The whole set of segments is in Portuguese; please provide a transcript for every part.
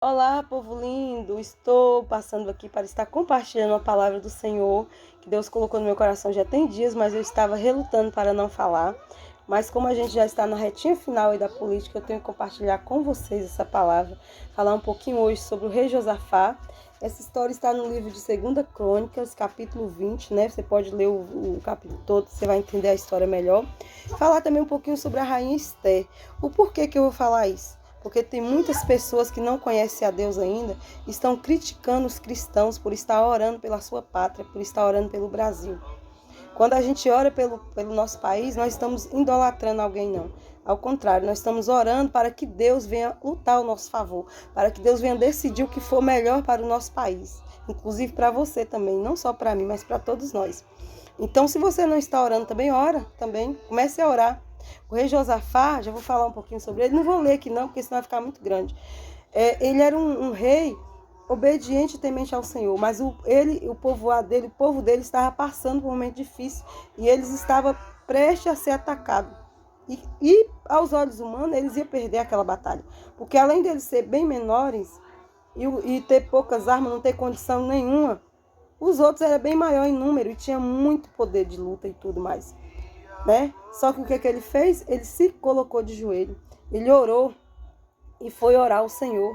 Olá, povo lindo! Estou passando aqui para estar compartilhando a palavra do Senhor, que Deus colocou no meu coração já tem dias, mas eu estava relutando para não falar. Mas como a gente já está na retinha final aí da política, eu tenho que compartilhar com vocês essa palavra, falar um pouquinho hoje sobre o rei Josafá. Essa história está no livro de 2 Crônicas, capítulo 20, né? Você pode ler o capítulo todo, você vai entender a história melhor. Falar também um pouquinho sobre a rainha Esther. O porquê que eu vou falar isso? Porque tem muitas pessoas que não conhecem a Deus ainda, estão criticando os cristãos por estar orando pela sua pátria, por estar orando pelo Brasil. Quando a gente ora pelo nosso país, nós estamos idolatrando alguém, não. Ao contrário, nós estamos orando para que Deus venha lutar ao nosso favor, para que Deus venha decidir o que for melhor para o nosso país. Inclusive para você também, não só para mim, mas para todos nós. Então, se você não está orando também, ora também, comece a orar. O rei Josafá, já vou falar um pouquinho sobre ele, não vou ler aqui não, porque senão vai ficar muito grande. Ele era um rei obediente e temente ao Senhor, mas o povo dele estava passando por um momento difícil e eles estavam prestes a ser atacados. E aos olhos humanos, eles iam perder aquela batalha, porque além deles ser bem menores e ter poucas armas, não ter condição nenhuma, os outros eram bem maior em número e tinha muito poder de luta e tudo mais, né? Só que o que ele fez? Ele se colocou de joelho, ele orou e foi orar ao Senhor.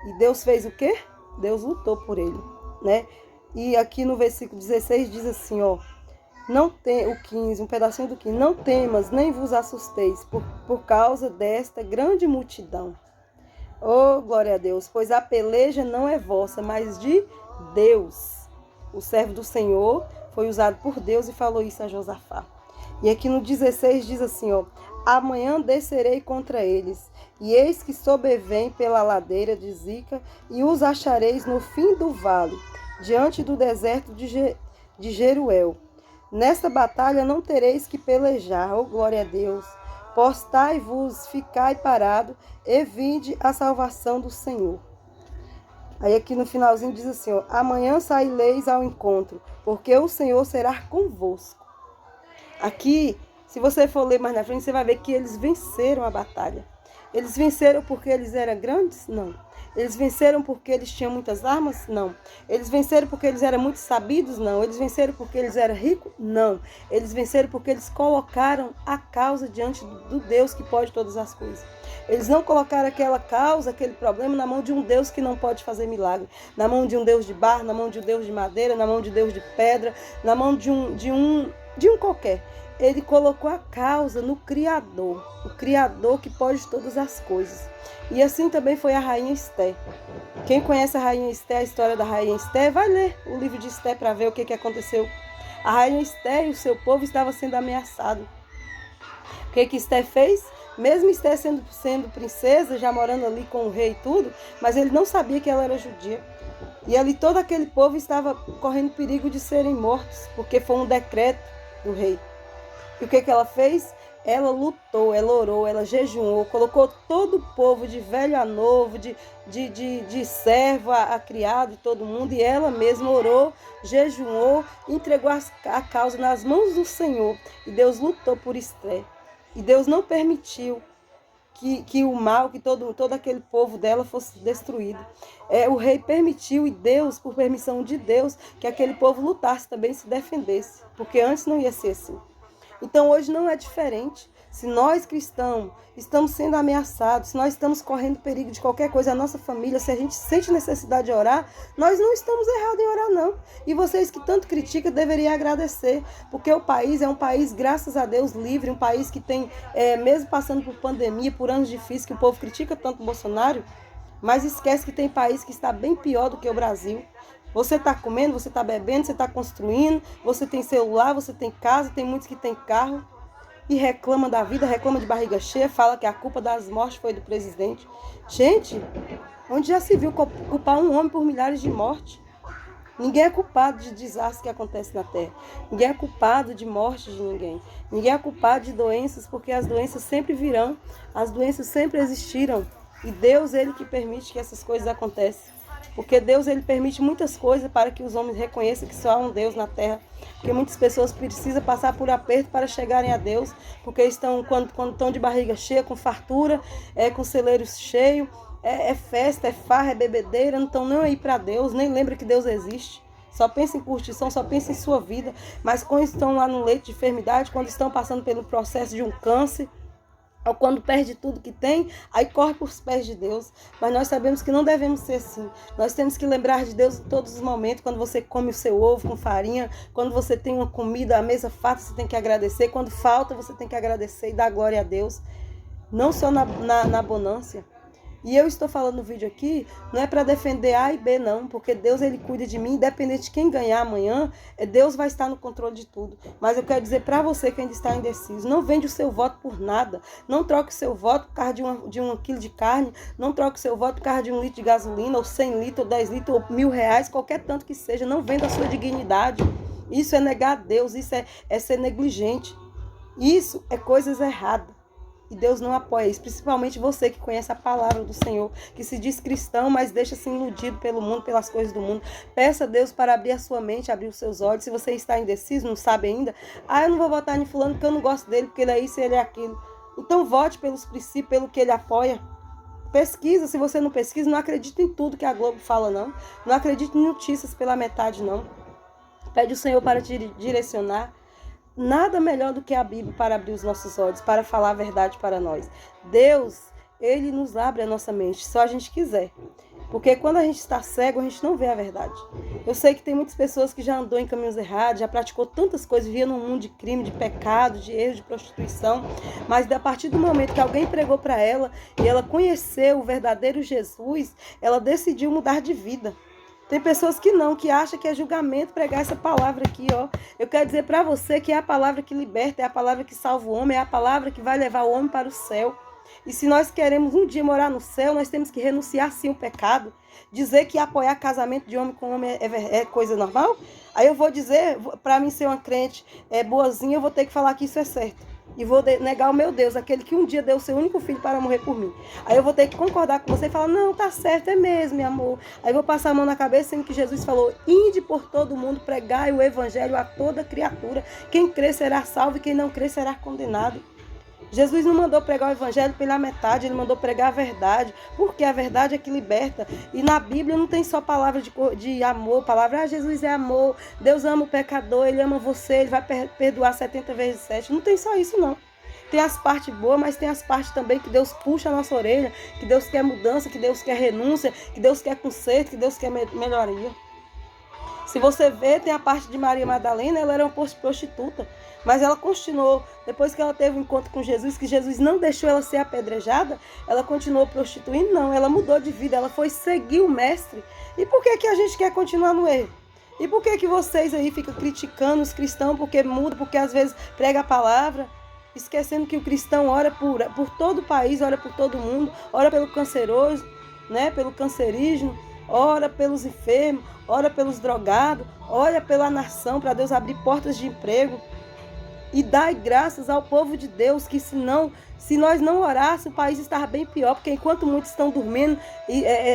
E Deus fez o quê? Deus lutou por ele, né? E aqui no versículo 16 diz assim, ó, não tem o 15, um pedacinho do 15, não temas, nem vos assusteis por causa desta grande multidão. Oh, glória a Deus, pois a peleja não é vossa, mas de Deus. O servo do Senhor foi usado por Deus e falou isso a Josafá. E aqui no 16 diz assim, ó, amanhã descerei contra eles, e eis que sobrevêm pela ladeira de Zica, e os achareis no fim do vale, diante do deserto de Jeruel. Nesta batalha não tereis que pelejar, oh glória a Deus. Postai-vos, ficai parado, e vinde a salvação do Senhor. Aí aqui no finalzinho diz assim, ó, amanhã saireis ao encontro, porque o Senhor será convosco. Aqui, se você for ler mais na frente, você vai ver que eles venceram a batalha. Eles venceram porque eles eram grandes? Não. Eles venceram porque eles tinham muitas armas? Não. Eles venceram porque eles eram muito sabidos? Não. Eles venceram porque eles eram ricos? Não. Eles venceram porque eles colocaram a causa diante do Deus que pode todas as coisas. Eles não colocaram aquela causa, aquele problema na mão de um Deus que não pode fazer milagre. Na mão de um Deus de barro, na mão de um Deus de madeira, na mão de Deus de pedra, na mão de um qualquer. Ele colocou a causa no Criador, o Criador que pode todas as coisas. E assim também foi a rainha Esther. Quem conhece a rainha Esther, a história da rainha Esther, vai ler o livro de Esther para ver o que aconteceu. A rainha Esther e o seu povo estavam sendo ameaçados. O que Esther fez? Mesmo Esther sendo princesa, já morando ali com o rei e tudo, mas ele não sabia que ela era judia. E ali todo aquele povo estava correndo perigo de serem mortos, porque foi um decreto do rei. E o que ela fez? Ela lutou, ela orou, ela jejuou, colocou todo o povo, de velho a novo, de servo a criado, todo mundo, e ela mesma orou, jejuou, entregou a causa nas mãos do Senhor. E Deus lutou por Esther. E Deus não permitiu que o mal, que todo aquele povo dela fosse destruído. O rei permitiu, e Deus, por permissão de Deus, que aquele povo lutasse também, se defendesse, porque antes não ia ser assim. Então hoje não é diferente. Se nós cristãos estamos sendo ameaçados, se nós estamos correndo perigo de qualquer coisa, a nossa família, se a gente sente necessidade de orar, nós não estamos errados em orar não. E vocês que tanto criticam deveriam agradecer, porque o país é um país, graças a Deus, livre, um país que tem, mesmo passando por pandemia, por anos difíceis, que o povo critica tanto o Bolsonaro, mas esquece que tem país que está bem pior do que o Brasil. Você está comendo, você está bebendo, você está construindo, você tem celular, você tem casa, tem muitos que têm carro e reclama da vida, reclama de barriga cheia, fala que a culpa das mortes foi do presidente. Gente, onde já se viu culpar um homem por milhares de mortes? Ninguém é culpado de desastres que acontecem na Terra. Ninguém é culpado de morte de ninguém. Ninguém é culpado de doenças, porque as doenças sempre virão, as doenças sempre existiram. E Deus, Ele que permite que essas coisas aconteçam. Porque Deus, Ele permite muitas coisas para que os homens reconheçam que só há um Deus na terra. Porque muitas pessoas precisam passar por aperto para chegarem a Deus. Porque estão, quando estão de barriga cheia, com fartura, com celeiros cheios, é festa, é farra, é bebedeira, não estão nem aí para Deus, nem lembra que Deus existe. Só pensa em curtição, só pensa em sua vida. Mas quando estão lá no leito de enfermidade, quando estão passando pelo processo de um câncer, ou quando perde tudo que tem, aí corre para os pés de Deus. Mas nós sabemos que não devemos ser assim. Nós temos que lembrar de Deus em todos os momentos. Quando você come o seu ovo com farinha, quando você tem uma comida, a mesa farta, você tem que agradecer. Quando falta, você tem que agradecer e dar glória a Deus. Não só na bonância. E eu estou falando no vídeo aqui, não é para defender A e B não, porque Deus ele cuida de mim, independente de quem ganhar amanhã, Deus vai estar no controle de tudo. Mas eu quero dizer para você que ainda está indeciso, não vende o seu voto por nada, não troque o seu voto por causa de um quilo de carne, não troque o seu voto por causa de 1 litro de gasolina, ou 100 litros, ou 10 litros, ou R$1.000, qualquer tanto que seja, não venda a sua dignidade. Isso é negar a Deus, isso é ser negligente, isso é coisas erradas. E Deus não apoia isso, principalmente você que conhece a palavra do Senhor, que se diz cristão, mas deixa-se iludido pelo mundo, pelas coisas do mundo. Peça a Deus para abrir a sua mente, abrir os seus olhos. Se você está indeciso, não sabe ainda, eu não vou votar em fulano porque eu não gosto dele, porque ele é isso e ele é aquilo. Então vote pelos princípios, pelo que ele apoia. Pesquisa, se você não pesquisa, não acredita em tudo que a Globo fala, não. Não acredite em notícias pela metade, não. Pede o Senhor para te direcionar. Nada melhor do que a Bíblia para abrir os nossos olhos, para falar a verdade para nós. Deus, ele nos abre a nossa mente, só a gente quiser. Porque quando a gente está cego, a gente não vê a verdade. Eu sei que tem muitas pessoas que já andou em caminhos errados, já praticou tantas coisas, vivia num mundo de crime, de pecado, de erro, de prostituição. Mas a partir do momento que alguém pregou para ela e ela conheceu o verdadeiro Jesus, ela decidiu mudar de vida. Tem pessoas que não, que acham que é julgamento pregar essa palavra aqui, ó. Eu quero dizer para você que é a palavra que liberta, é a palavra que salva o homem, é a palavra que vai levar o homem para o céu. E se nós queremos um dia morar no céu, nós temos que renunciar sim ao pecado. Dizer que apoiar casamento de homem com homem é coisa normal? Aí eu vou dizer, para mim ser uma crente boazinha, eu vou ter que falar que isso é certo. E vou negar o meu Deus, aquele que um dia deu o seu único filho para morrer por mim. Aí eu vou ter que concordar com você e falar, não, tá certo, é mesmo, meu amor. Aí eu vou passar a mão na cabeça, sendo que Jesus falou, ide por todo mundo, pregai o evangelho a toda criatura. Quem crer será salvo e quem não crer será condenado. Jesus não mandou pregar o evangelho pela metade, ele mandou pregar a verdade, porque a verdade é que liberta. E na Bíblia não tem só palavra de amor, palavra, Jesus é amor, Deus ama o pecador, ele ama você, ele vai perdoar 70 vezes 7. Não tem só isso não. Tem as partes boas, mas tem as partes também que Deus puxa a nossa orelha, que Deus quer mudança, que Deus quer renúncia, que Deus quer conserto, que Deus quer melhoria. Se você vê, tem a parte de Maria Madalena, ela era uma prostituta, mas ela continuou, depois que ela teve um encontro com Jesus, que Jesus não deixou ela ser apedrejada, ela continuou prostituindo, não, ela mudou de vida, ela foi seguir o mestre. E por que a gente quer continuar no erro? E por que vocês aí ficam criticando os cristãos porque muda, porque às vezes prega a palavra, esquecendo que o cristão ora por todo o país, ora por todo mundo, ora pelo canceroso, né, pelo cancerígeno, ora pelos enfermos, ora pelos drogados, ora pela nação, para Deus abrir portas de emprego. E dai graças ao povo de Deus, que se nós não orássemos, o país estava bem pior, porque enquanto muitos estão dormindo,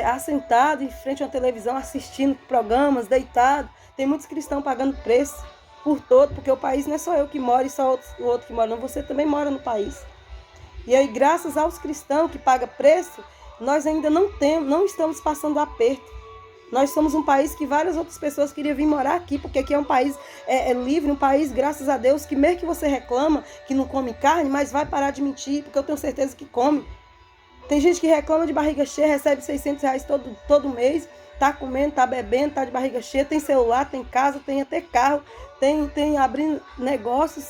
assentados em frente a uma televisão, assistindo programas, deitados, tem muitos cristãos pagando preço por todo, porque o país não é só eu que moro e só o outro que mora, não, você também mora no país. E aí, graças aos cristãos que pagam preço, nós ainda não estamos passando aperto. Nós somos um país que várias outras pessoas queriam vir morar aqui, porque aqui é um país livre, um país, graças a Deus, que mesmo que você reclama que não come carne, mas vai parar de mentir, porque eu tenho certeza que come. Tem gente que reclama de barriga cheia, recebe R$600 todo mês, tá comendo, tá bebendo, tá de barriga cheia, tem celular, tem casa, tem até carro, tem abrindo negócios.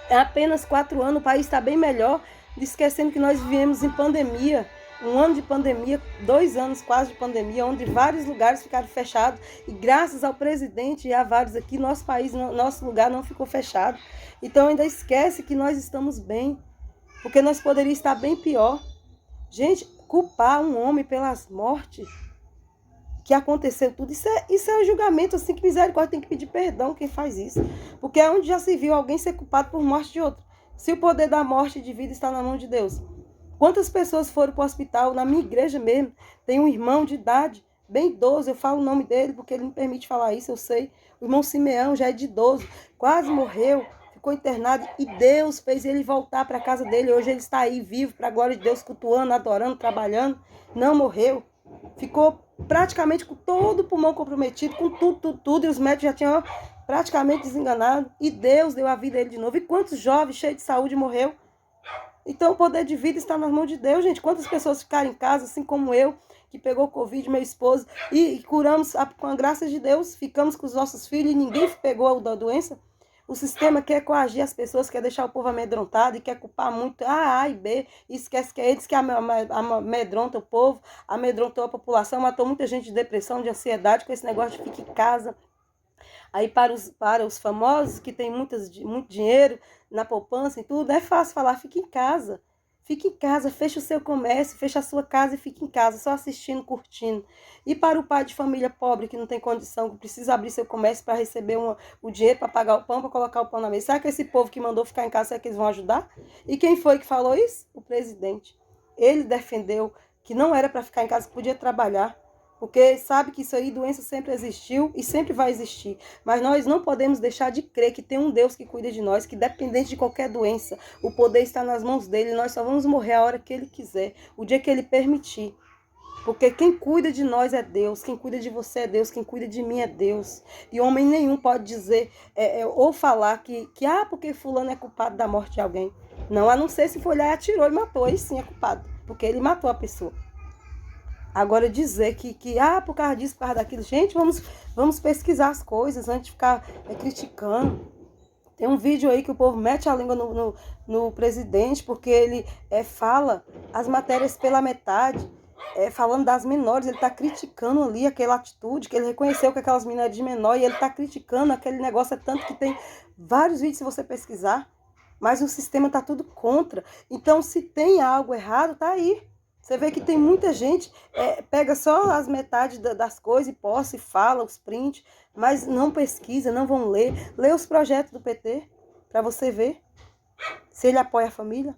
É apenas 4 anos, o país está bem melhor, esquecendo que nós vivemos em pandemia. Um ano de pandemia, 2 anos quase de pandemia, onde vários lugares ficaram fechados. E graças ao presidente e a vários aqui, nosso país, nosso lugar não ficou fechado. Então ainda esquece que nós estamos bem, porque nós poderíamos estar bem pior. Gente, culpar um homem pelas mortes que aconteceu tudo, isso é um julgamento assim que misericórdia, tem que pedir perdão quem faz isso. Porque é onde já se viu alguém ser culpado por morte de outro. Se o poder da morte e de vida está na mão de Deus. Quantas pessoas foram para o hospital? Na minha igreja mesmo, tem um irmão de idade, bem idoso, eu falo o nome dele porque ele me permite falar isso, eu sei. O irmão Simeão já é de idoso, quase morreu, ficou internado e Deus fez ele voltar para a casa dele. Hoje ele está aí vivo, para a glória de Deus, cultuando, adorando, trabalhando. Não morreu. Ficou praticamente com todo o pulmão comprometido, com tudo. E os médicos já tinham praticamente desenganado. E Deus deu a vida a ele de novo. E quantos jovens cheios de saúde morreu? Então o poder de vida está nas mãos de Deus, gente. Quantas pessoas ficaram em casa, assim como eu, que pegou Covid, meu esposo, e curamos com a graça de Deus, ficamos com os nossos filhos e ninguém pegou a doença. O sistema quer coagir as pessoas, quer deixar o povo amedrontado e quer culpar muito A e B, e esquece que é eles que amedrontam o povo, amedrontou a população, matou muita gente de depressão, de ansiedade, com esse negócio de ficar em casa. Aí para os famosos que têm muito dinheiro na poupança e tudo, é fácil falar, fica em casa. Fique em casa, feche o seu comércio, feche a sua casa e fique em casa, só assistindo, curtindo. E para o pai de família pobre que não tem condição, que precisa abrir seu comércio para receber o dinheiro para pagar o pão, para colocar o pão na mesa. Será que esse povo que mandou ficar em casa, será que eles vão ajudar? E quem foi que falou isso? O presidente. Ele defendeu que não era para ficar em casa, que podia trabalhar. Porque sabe que isso aí, doença sempre existiu e sempre vai existir. Mas nós não podemos deixar de crer que tem um Deus que cuida de nós, que dependente de qualquer doença, o poder está nas mãos dele. Nós só vamos morrer a hora que ele quiser, o dia que ele permitir. Porque quem cuida de nós é Deus, quem cuida de você é Deus, quem cuida de mim é Deus. E homem nenhum pode dizer ou falar que porque fulano é culpado da morte de alguém. Não, a não ser se for lá e atirou e matou, aí sim é culpado, porque ele matou a pessoa. Agora dizer que por causa disso, por causa daquilo, gente, vamos pesquisar as coisas antes de ficar criticando. Tem um vídeo aí que o povo mete a língua no presidente, porque ele fala as matérias pela metade, falando das menores, ele está criticando ali aquela atitude, que ele reconheceu que aquelas meninas de menor, e ele está criticando aquele negócio, é tanto que tem vários vídeos se você pesquisar, mas o sistema está tudo contra. Então, se tem algo errado, tá aí. Você vê que tem muita gente, pega só as metades das coisas e posta e fala os prints, mas não pesquisa, não vão ler. Lê os projetos do PT, para você ver se ele apoia a família,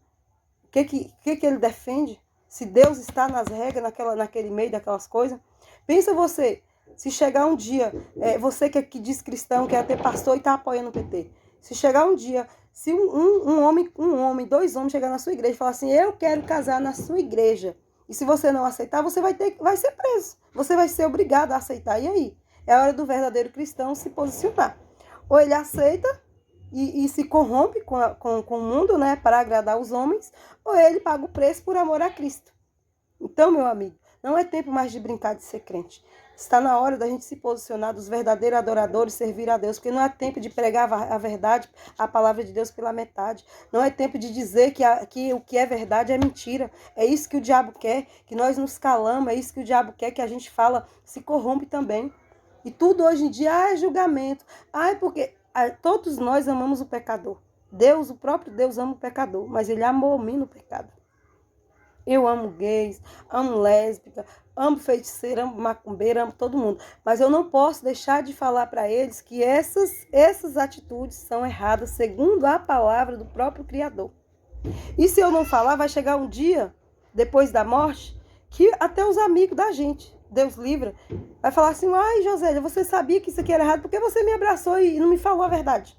o que ele defende, se Deus está nas regras, naquele meio daquelas coisas. Pensa você, se chegar um dia, você que diz cristão, quer ter pastor e está apoiando o PT, se chegar um dia... Se um homem, dois homens chegar na sua igreja e falar assim, eu quero casar na sua igreja, e se você não aceitar, você vai ser preso. Você vai ser obrigado a aceitar. E aí? É a hora do verdadeiro cristão se posicionar. Ou ele aceita e se corrompe com o mundo, né, para agradar os homens, ou ele paga o preço por amor a Cristo. Então, meu amigo, não é tempo mais de brincar de ser crente. Está na hora da gente se posicionar, dos verdadeiros adoradores, servir a Deus, porque não é tempo de pregar a verdade, a palavra de Deus pela metade. Não é tempo de dizer que o que é verdade é mentira. É isso que o diabo quer, que nós nos calamos, é isso que o diabo quer, que a gente fala, se corrompe também. E tudo hoje em dia é julgamento. Porque todos nós amamos o pecador. Deus, o próprio Deus ama o pecador, mas ele abomina o pecado. Eu amo gays, amo lésbica, amo feiticeira, amo macumbeira, amo todo mundo. Mas eu não posso deixar de falar para eles que essas atitudes são erradas, segundo a palavra do próprio Criador. E se eu não falar, vai chegar um dia, depois da morte, que até os amigos da gente, Deus livra, vai falar assim, Josélia, você sabia que isso aqui era errado, porque você me abraçou e não me falou a verdade?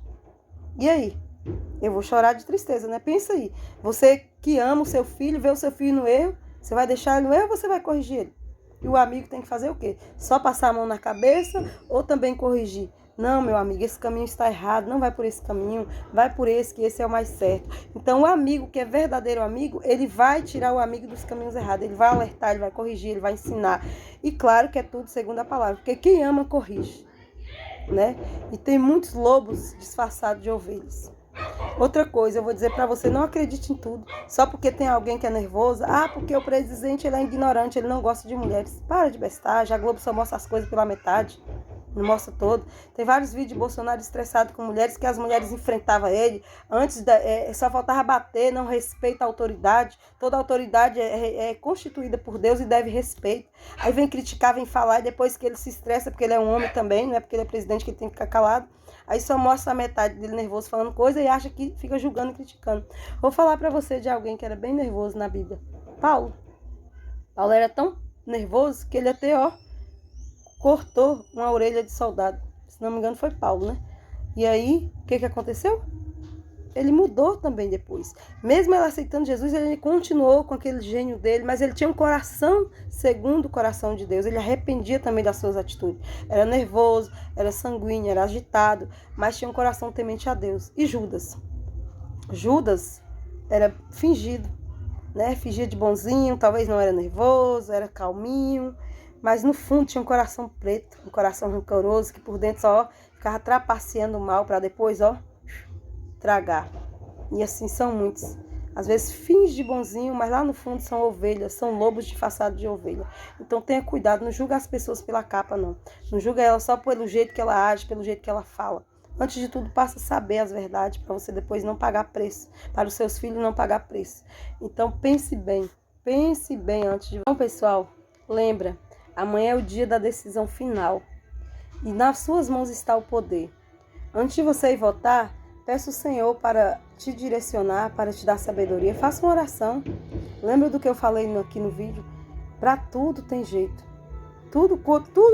E aí? Eu vou chorar de tristeza, né? Pensa aí. Você que ama o seu filho, vê o seu filho no erro, você vai deixar ele no erro ou você vai corrigir ele? E o amigo tem que fazer o quê? Só passar a mão na cabeça ou também corrigir? Não, meu amigo, esse caminho está errado, não vai por esse caminho, vai por esse, que esse é o mais certo. Então, o amigo que é verdadeiro amigo, ele vai tirar o amigo dos caminhos errados, ele vai alertar, ele vai corrigir, ele vai ensinar. E claro que é tudo segundo a palavra, porque quem ama, corrige, né? E tem muitos lobos disfarçados de ovelhas. Outra coisa, eu vou dizer para você, não acredite em tudo. Só porque tem alguém que é nervoso, porque o presidente ele é ignorante, ele não gosta de mulheres. Para de bestagem, a Globo só mostra as coisas pela metade, não mostra todo. Tem vários vídeos de Bolsonaro estressado com mulheres, que as mulheres enfrentavam ele. Antes, só faltava bater, não respeita a autoridade. Toda autoridade é constituída por Deus e deve respeito. Aí vem criticar, vem falar, e depois que ele se estressa, porque ele é um homem também, não é porque ele é presidente que ele tem que ficar calado. Aí só mostra a metade dele nervoso falando coisa e acha que fica julgando e criticando. Vou falar para você de alguém que era bem nervoso na Bíblia. Paulo. Paulo era tão nervoso que ele até, cortou uma orelha de soldado. Se não me engano foi Paulo, né? E aí, o que aconteceu? ele mudou também depois. Mesmo ela aceitando Jesus, ele continuou com aquele gênio dele, mas ele tinha um coração segundo o coração de Deus. Ele arrependia também das suas atitudes. Era nervoso, era sanguíneo, era agitado, mas tinha um coração temente a Deus. E Judas? Judas era fingido, né? Fingia de bonzinho, talvez não era nervoso, era calminho, mas no fundo tinha um coração preto, um coração rancoroso, que por dentro só ficava trapaceando o mal para depois, tragar. E assim são muitos. Às vezes finge de bonzinho, mas lá no fundo são ovelhas, são lobos disfarçados de ovelha. Então tenha cuidado, não julga as pessoas pela capa, não. Não julga ela só pelo jeito que ela age, pelo jeito que ela fala. Antes de tudo, passa a saber as verdades para você depois não pagar preço, para os seus filhos não pagar preço. Então pense bem antes de... Então, pessoal, lembra, amanhã é o dia da decisão final e nas suas mãos está o poder. Antes de você ir votar, peça o Senhor para te direcionar, para te dar sabedoria. Faça uma oração. Lembra do que eu falei aqui no vídeo? Para tudo tem jeito. Tudo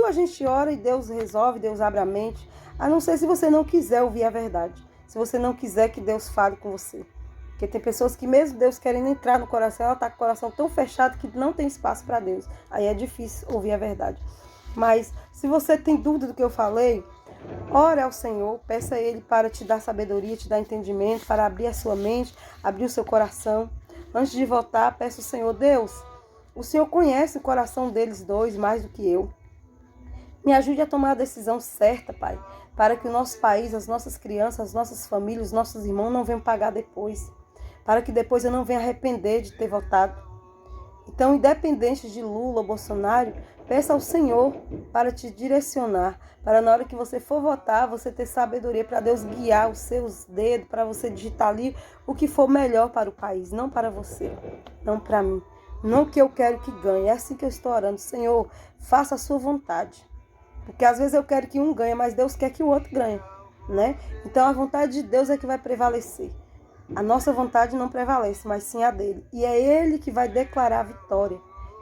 a gente ora e Deus resolve, Deus abre a mente. A não ser se você não quiser ouvir a verdade. Se você não quiser que Deus fale com você. Porque tem pessoas que mesmo Deus querendo entrar no coração, ela está com o coração tão fechado que não tem espaço para Deus. Aí é difícil ouvir a verdade. Mas se você tem dúvida do que eu falei, ore ao Senhor, peça a Ele para te dar sabedoria, te dar entendimento, para abrir a sua mente, abrir o seu coração. Antes de votar, peça ao Senhor, Deus, o Senhor conhece o coração deles dois mais do que eu. Me ajude a tomar a decisão certa, Pai, para que o nosso país, as nossas crianças, as nossas famílias, os nossos irmãos não venham pagar depois. Para que depois eu não venha arrepender de ter votado. Então, independente de Lula ou Bolsonaro, peça ao Senhor para te direcionar, para na hora que você for votar, você ter sabedoria para Deus guiar os seus dedos, para você digitar ali o que for melhor para o país, não para você, não para mim, não o que eu quero que ganhe. É assim que eu estou orando, Senhor, faça a sua vontade, porque às vezes eu quero que um ganhe, mas Deus quer que o outro ganhe, né? Então a vontade de Deus é que vai prevalecer. A nossa vontade não prevalece, mas sim a dele. E é ele que vai declarar a vitória.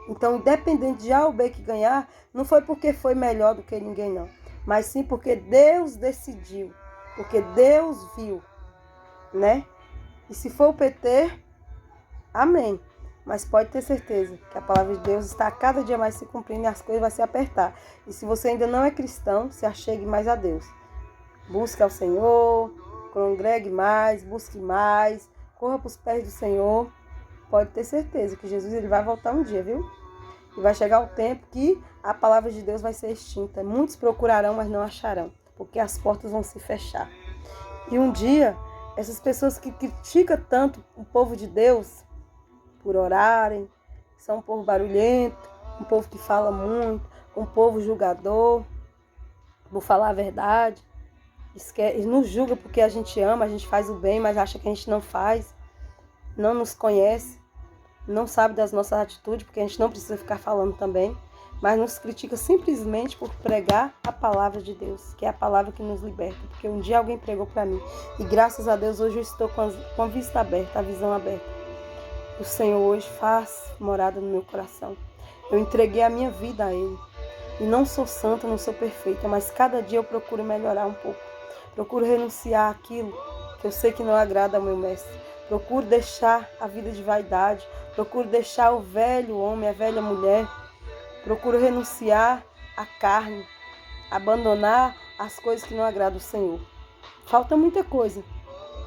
Então, independente de A ou B que ganhar, não foi porque foi melhor do que ninguém, não. Mas sim porque Deus decidiu. Porque Deus viu, né? E se for o PT, amém. Mas pode ter certeza que a palavra de Deus está cada dia mais se cumprindo e as coisas vão se apertar. E se você ainda não é cristão, se achegue mais a Deus. Busque ao Senhor, congregue mais, busque mais, corra para os pés do Senhor. Pode ter certeza que Jesus ele vai voltar um dia, viu? E vai chegar o tempo que a palavra de Deus vai ser extinta. Muitos procurarão, mas não acharão, porque as portas vão se fechar. E um dia, essas pessoas que criticam tanto o povo de Deus, por orarem, são um povo barulhento, um povo que fala muito, um povo julgador, por falar a verdade. Eles nos julgam porque a gente ama, a gente faz o bem, mas acha que a gente não faz, não nos conhece, não sabe das nossas atitudes, porque a gente não precisa ficar falando também, mas nos critica simplesmente por pregar a palavra de Deus, que é a palavra que nos liberta, porque um dia alguém pregou para mim, e graças a Deus hoje eu estou com a vista aberta, a visão aberta. O Senhor hoje faz morada no meu coração. Eu entreguei a minha vida a Ele, e não sou santa, não sou perfeita, mas cada dia eu procuro melhorar um pouco. Procuro renunciar àquilo que eu sei que não agrada ao meu mestre. Procuro deixar a vida de vaidade. Procuro deixar o velho homem, a velha mulher. Procuro renunciar à carne. Abandonar as coisas que não agradam ao Senhor. Falta muita coisa,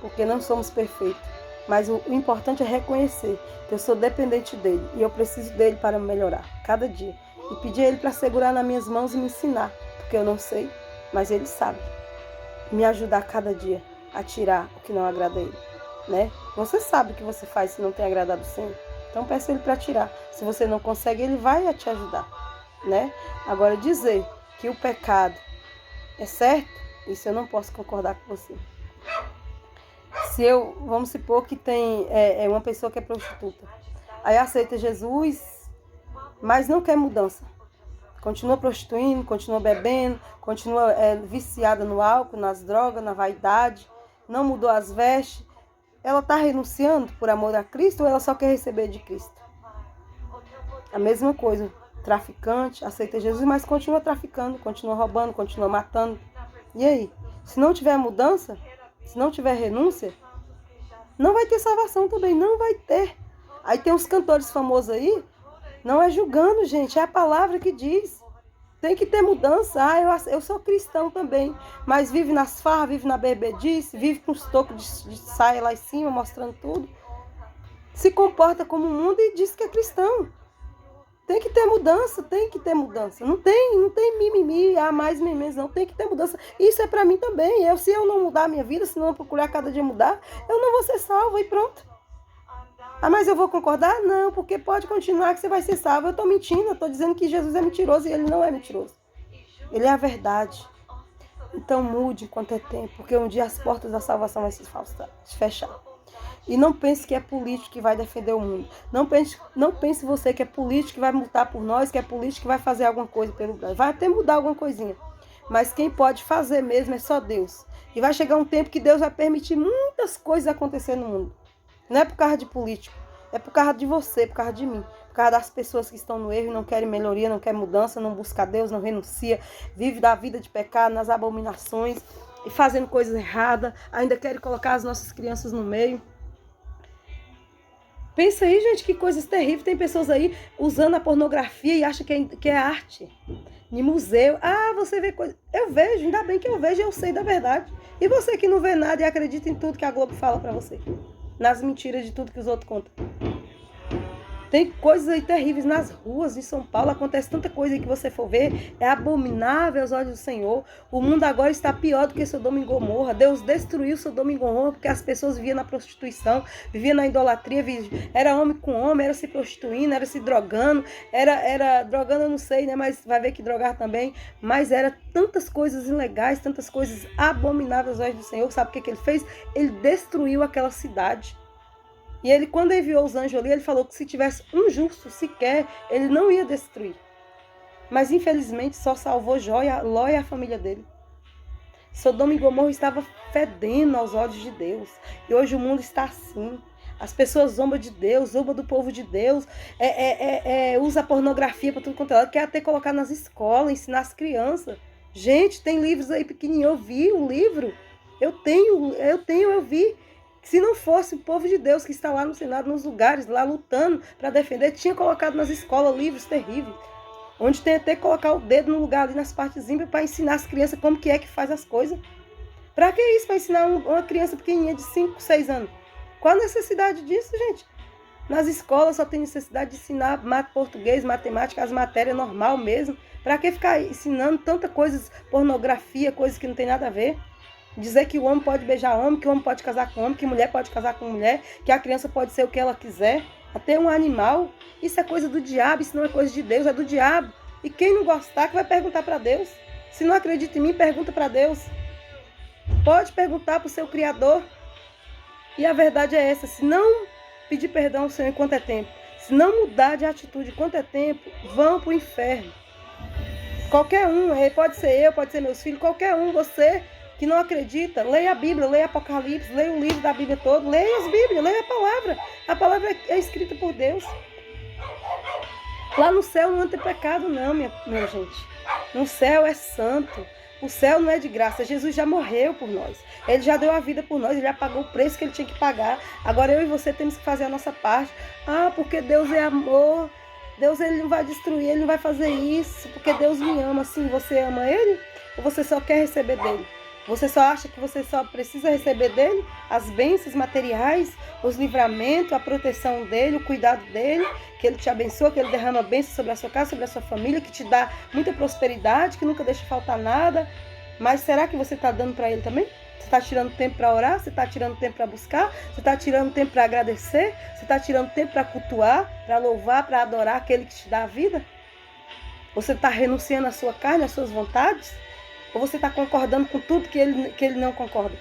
porque não somos perfeitos. Mas o importante é reconhecer que eu sou dependente dele. E eu preciso dele para melhorar, cada dia. E pedir a ele para segurar nas minhas mãos e me ensinar. Porque eu não sei, mas ele sabe. Me ajudar cada dia a tirar o que não agrada a ele, né? Você sabe o que você faz se não tem agradado o Senhor. Então peça ele para tirar. Se você não consegue, ele vai te ajudar, né? Agora dizer que o pecado é certo, isso eu não posso concordar com você. Vamos supor que tem uma pessoa que é prostituta. Aí aceita Jesus, mas não quer mudança. Continua prostituindo, continua bebendo, continua viciada no álcool, nas drogas, na vaidade, não mudou as vestes. Ela está renunciando por amor a Cristo ou ela só quer receber de Cristo? A mesma coisa, traficante, aceita Jesus, mas continua traficando, continua roubando, continua matando. E aí? Se não tiver mudança, se não tiver renúncia, não vai ter salvação também, não vai ter. Aí tem uns cantores famosos aí, não é julgando, gente, é a palavra que diz. Tem que ter mudança. Eu sou cristão também, mas vive nas farras, vive na bebedice, vive com os tocos de saia lá em cima, mostrando tudo. Se comporta como o mundo e diz que é cristão. Tem que ter mudança, tem que ter mudança. Não tem mimimi, mais memes, não. Tem que ter mudança. Isso é para mim também. Se eu não mudar a minha vida, se não procurar cada dia mudar, eu não vou ser salvo e pronto. Mas eu vou concordar? Não, porque pode continuar que você vai ser salvo. Eu estou mentindo, eu estou dizendo que Jesus é mentiroso e ele não é mentiroso. Ele é a verdade. Então mude enquanto é tempo, porque um dia as portas da salvação vão se fechar. E não pense que é político que vai defender o mundo. Não pense você que é político que vai lutar por nós, que é político que vai fazer alguma coisa pelo Brasil. Vai até mudar alguma coisinha. Mas quem pode fazer mesmo é só Deus. E vai chegar um tempo que Deus vai permitir muitas coisas acontecer no mundo. Não é por causa de político, é por causa de você, por causa de mim. Por causa das pessoas que estão no erro e não querem melhoria, não querem mudança, não buscam Deus, não renuncia, vive da vida de pecado, nas abominações e fazendo coisas erradas, ainda querem colocar as nossas crianças no meio. Pensa aí, gente, que coisas terríveis. Tem pessoas aí usando a pornografia e acham que é arte. Em museu. Você vê coisa. Eu vejo, ainda bem que eu vejo e eu sei da verdade. E você que não vê nada e acredita em tudo que a Globo fala pra você. Nas mentiras de tudo que os outros contam. Tem coisas aí terríveis nas ruas de São Paulo. Acontece tanta coisa aí que você for ver. É abominável aos olhos do Senhor. O mundo agora está pior do que Sodoma e Gomorra. Deus destruiu Sodoma e Gomorra porque as pessoas viviam na prostituição, viviam na idolatria. Era homem com homem, era se prostituindo, era se drogando. Era drogando, eu não sei, né? Mas vai ver que drogar também. Mas era tantas coisas ilegais, tantas coisas abomináveis aos olhos do Senhor. Sabe o que ele fez? Ele destruiu aquela cidade. E ele, quando enviou os anjos ali, ele falou que se tivesse um justo sequer, ele não ia destruir. Mas, infelizmente, só salvou Ló e a família dele. Sodoma e Gomorra estava fedendo aos olhos de Deus. E hoje o mundo está assim. As pessoas zombam de Deus, zombam do povo de Deus, usa pornografia para tudo quanto é lado, quer até colocar nas escolas, ensinar as crianças. Gente, tem livros aí pequenininhos, eu vi o livro. Eu vi. Se não fosse o povo de Deus que está lá no Senado, nos lugares, lá lutando para defender, tinha colocado nas escolas livros terríveis, onde tem até que colocar o dedo no lugar ali nas partes ímpias para ensinar as crianças como que é que faz as coisas. Para que isso? Para ensinar uma criança pequenininha de 5, 6 anos? Qual a necessidade disso, gente? Nas escolas só tem necessidade de ensinar português, matemática, as matérias normal mesmo. Para que ficar ensinando tanta coisa, pornografia, coisas que não tem nada a ver? Dizer que o homem pode beijar homem, que o homem pode casar com homem, que mulher pode casar com mulher, que a criança pode ser o que ela quiser, até um animal. Isso é coisa do diabo, isso não é coisa de Deus, é do diabo. E quem não gostar, que vai perguntar para Deus. Se não acredita em mim, pergunta para Deus. Pode perguntar para o seu Criador. E a verdade é essa, se não pedir perdão ao Senhor enquanto é tempo, se não mudar de atitude enquanto é tempo, vão para o inferno. Qualquer um, pode ser eu, pode ser meus filhos, qualquer um, você que não acredita, leia a Bíblia, leia Apocalipse, leia o livro da Bíblia todo, leia as Bíblias, leia a palavra. A palavra é escrita por Deus. Lá no céu não tem pecado não, minha gente. No céu é santo. O céu não é de graça. Jesus já morreu por nós. Ele já deu a vida por nós, ele já pagou o preço que ele tinha que pagar. Agora eu e você temos que fazer a nossa parte. Porque Deus é amor. Deus ele não vai destruir, ele não vai fazer isso, porque Deus me ama. Assim, você ama ele? Ou você só quer receber dele? Você só acha que você só precisa receber dele as bênçãos materiais, os livramentos, a proteção dele, o cuidado dele, que ele te abençoa, que ele derrama bênçãos sobre a sua casa, sobre a sua família, que te dá muita prosperidade, que nunca deixa faltar nada. Mas será que você está dando para ele também? Você está tirando tempo para orar? Você está tirando tempo para buscar? Você está tirando tempo para agradecer? Você está tirando tempo para cultuar, para louvar, para adorar aquele que te dá a vida? Você está renunciando à sua carne, às suas vontades? Ou você está concordando com tudo que ele não concorda?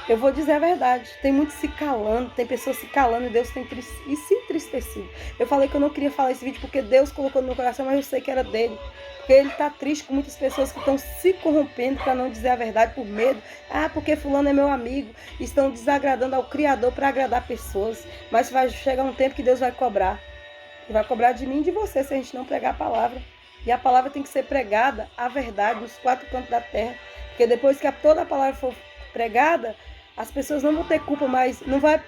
Eu vou dizer a verdade. Tem muito se calando, tem pessoas se calando e Deus tem se entristecido. Eu falei que eu não queria falar esse vídeo porque Deus colocou no meu coração, mas eu sei que era dele. Porque ele está triste com muitas pessoas que estão se corrompendo para não dizer a verdade por medo. Porque fulano é meu amigo. Estão desagradando ao Criador para agradar pessoas. Mas vai chegar um tempo que Deus vai cobrar. Ele vai cobrar de mim e de você se a gente não pregar a palavra. E a palavra tem que ser pregada, a verdade, nos 4 cantos da terra. Porque depois que toda a palavra for pregada, As pessoas não vão ter culpa, mas não vai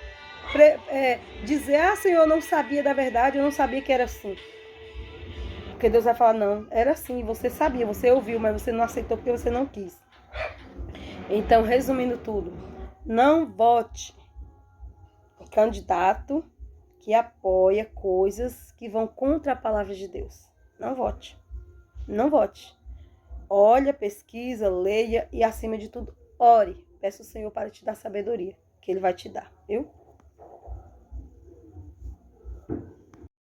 dizer, Senhor, eu não sabia da verdade, eu não sabia que era assim. Porque Deus vai falar, não, era assim, você sabia, você ouviu, mas você não aceitou porque você não quis. Então, resumindo tudo, não vote em candidato que apoia coisas que vão contra a palavra de Deus. Não vote. Não vote. Olha, pesquisa, leia e, acima de tudo, ore. Peça ao Senhor para te dar sabedoria, que Ele vai te dar, viu?